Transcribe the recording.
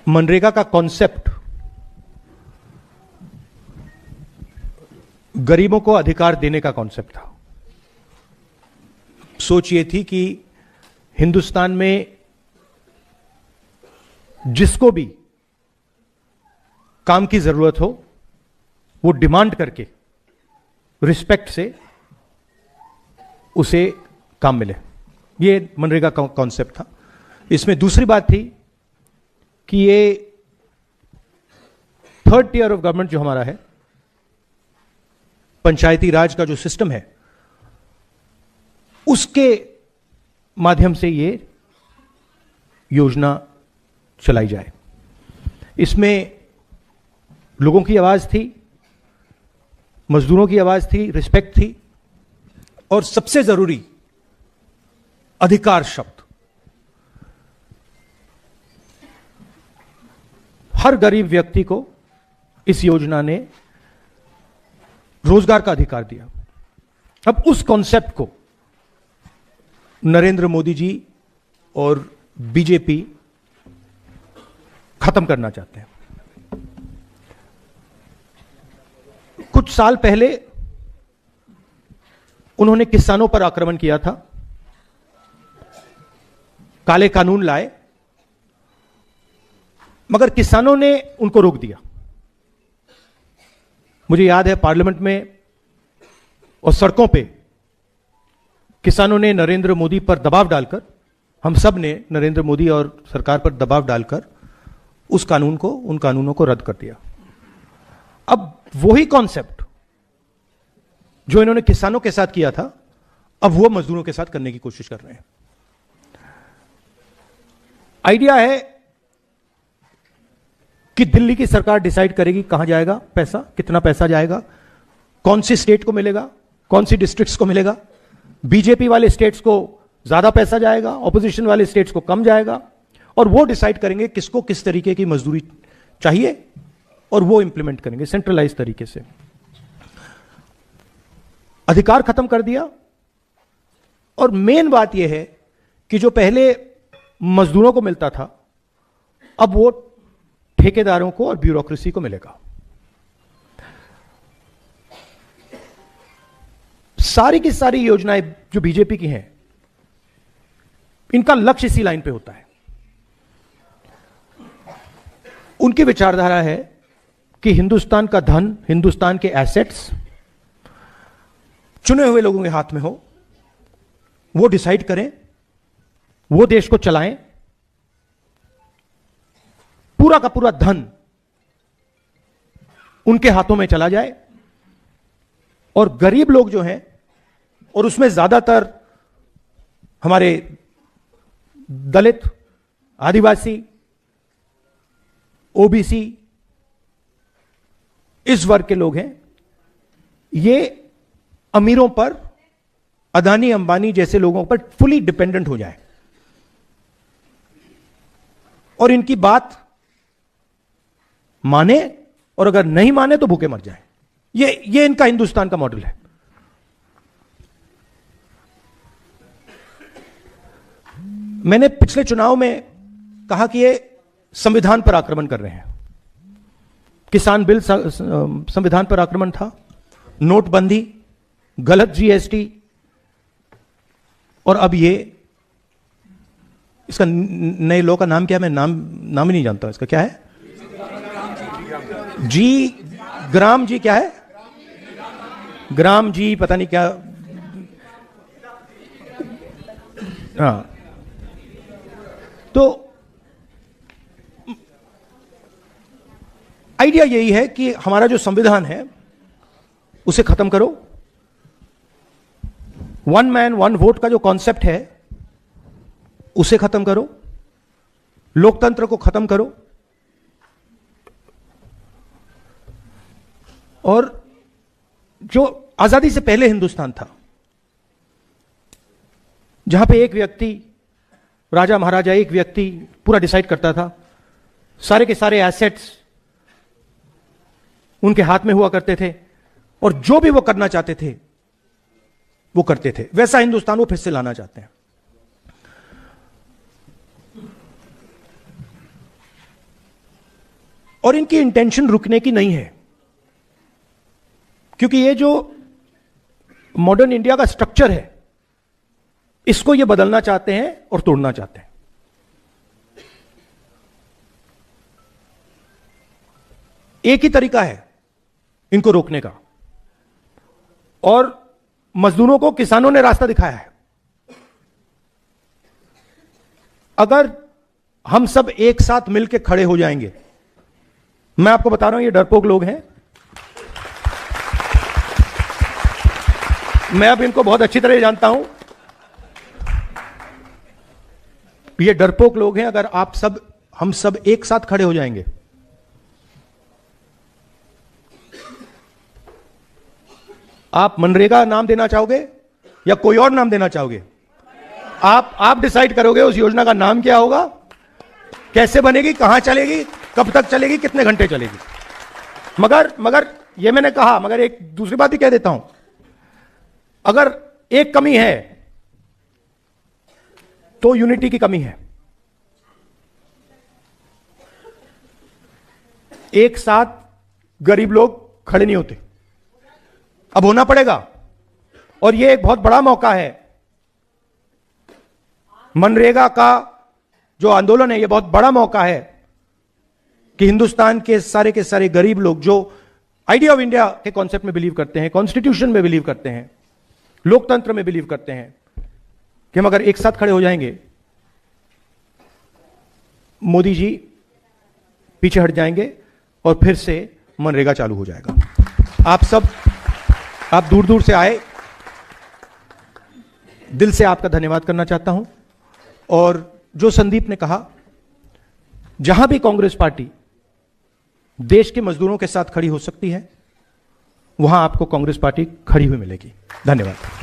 मनरेगा का कॉन्सेप्ट गरीबों को अधिकार देने का कॉन्सेप्ट था। सोच ये थी कि हिंदुस्तान में जिसको भी काम की जरूरत हो वो डिमांड करके रिस्पेक्ट से उसे काम मिले। ये मनरेगा का कॉन्सेप्ट था। इसमें दूसरी बात थी कि ये थर्ड टियर ऑफ गवर्नमेंट जो हमारा है, पंचायती राज का जो सिस्टम है, उसके माध्यम से ये योजना चलाई जाए। इसमें लोगों की आवाज थी, मजदूरों की आवाज थी, रिस्पेक्ट थी, और सबसे जरूरी अधिकार शब्द। हर गरीब व्यक्ति को इस योजना ने रोजगार का अधिकार दिया। अब उस कॉन्सेप्ट को नरेंद्र मोदी जी और बीजेपी खत्म करना चाहते हैं। कुछ साल पहले उन्होंने किसानों पर आक्रमण किया था, काले कानून लाए, मगर किसानों ने उनको रोक दिया। मुझे याद है पार्लियामेंट में और सड़कों पे किसानों ने नरेंद्र मोदी पर दबाव डालकर, हम सब ने नरेंद्र मोदी और सरकार पर दबाव डालकर उस कानून को, उन कानूनों को रद्द कर दिया। अब वही कॉन्सेप्ट जो इन्होंने किसानों के साथ किया था, अब वो मजदूरों के साथ करने की कोशिश कर रहे हैं। आइडिया है कि दिल्ली की सरकार डिसाइड करेगी कहां जाएगा पैसा, कितना पैसा जाएगा, कौन सी स्टेट को मिलेगा, कौन सी डिस्ट्रिक्ट्स को मिलेगा। बीजेपी वाले स्टेट्स को ज्यादा पैसा जाएगा, ऑपोजिशन वाले स्टेट्स को कम जाएगा, और वो डिसाइड करेंगे किसको किस तरीके की मजदूरी चाहिए और वो इंप्लीमेंट करेंगे सेंट्रलाइज तरीके से। अधिकार खत्म कर दिया। और मेन बात यह है कि जो पहले मजदूरों को मिलता था, अब वो ठेकेदारों को और ब्यूरोक्रेसी को मिलेगा। सारी की सारी योजनाएं जो बीजेपी की हैं, इनका लक्ष्य इसी लाइन पे होता है। उनकी विचारधारा है कि हिंदुस्तान का धन, हिंदुस्तान के एसेट्स चुने हुए लोगों के हाथ में हो, वो डिसाइड करें, वो देश को चलाएं, पूरा का पूरा धन उनके हाथों में चला जाए, और गरीब लोग जो हैं, और उसमें ज्यादातर हमारे दलित, आदिवासी, ओबीसी, इस वर्ग के लोग हैं, ये अमीरों पर, अदानी अंबानी जैसे लोगों पर फुली डिपेंडेंट हो जाए और इनकी बात माने, और अगर नहीं माने तो भूखे मर जाए। ये इनका हिंदुस्तान का मॉडल है। मैंने पिछले चुनाव में कहा कि ये संविधान पर आक्रमण कर रहे हैं। किसान बिल संविधान पर आक्रमण था, नोटबंदी, गलत जीएसटी, और अब ये, इसका नए लॉ का नाम क्या है, मैं नाम ही नहीं जानता इसका, क्या है, ग्राम जी क्या है, ग्राम जी पता नहीं क्या। हाँ, तो आइडिया यही है कि हमारा जो संविधान है उसे खत्म करो। वन मैन वन वोट का जो कॉन्सेप्ट है उसे खत्म करो, लोकतंत्र को खत्म करो, और जो आजादी से पहले हिंदुस्तान था, जहां पे एक व्यक्ति, राजा महाराजा, एक व्यक्ति पूरा डिसाइड करता था, सारे के सारे एसेट्स उनके हाथ में हुआ करते थे, और जो भी वो करना चाहते थे वो करते थे, वैसा हिंदुस्तान वो फिर से लाना चाहते हैं। और इनकी इंटेंशन रुकने की नहीं है, क्योंकि ये जो मॉडर्न इंडिया का स्ट्रक्चर है इसको ये बदलना चाहते हैं और तोड़ना चाहते हैं। एक ही तरीका है इनको रोकने का, और मजदूरों को किसानों ने रास्ता दिखाया है। अगर हम सब एक साथ मिलकर खड़े हो जाएंगे, मैं आपको बता रहा हूं ये डरपोक लोग हैं, मैं अब इनको बहुत अच्छी तरह जानता हूं, ये डरपोक लोग हैं। अगर आप सब, हम सब एक साथ खड़े हो जाएंगे, आप मनरेगा नाम देना चाहोगे या कोई और नाम देना चाहोगे? आप डिसाइड करोगे उस योजना का नाम क्या होगा, कैसे बनेगी, कहां चलेगी, कब तक चलेगी, कितने घंटे चलेगी। मगर ये मैंने कहा, मगर एक दूसरी बात ही कह देता हूं, अगर एक कमी है तो यूनिटी की कमी है। एक साथ गरीब लोग खड़े नहीं होते, अब होना पड़ेगा, और यह एक बहुत बड़ा मौका है। मनरेगा का जो आंदोलन है यह बहुत बड़ा मौका है कि हिंदुस्तान के सारे गरीब लोग जो आइडिया ऑफ इंडिया के कॉन्सेप्ट में बिलीव करते हैं, कॉन्स्टिट्यूशन में बिलीव करते हैं, लोकतंत्र में बिलीव करते हैं, कि हम अगर एक साथ खड़े हो जाएंगे, मोदी जी पीछे हट जाएंगे और फिर से मनरेगा चालू हो जाएगा। आप दूर दूर से आए, दिल से आपका धन्यवाद करना चाहता हूं। और जो संदीप ने कहा, जहां भी कांग्रेस पार्टी देश के मजदूरों के साथ खड़ी हो सकती है, वहां आपको कांग्रेस पार्टी खड़ी हुई मिलेगी। धन्यवाद।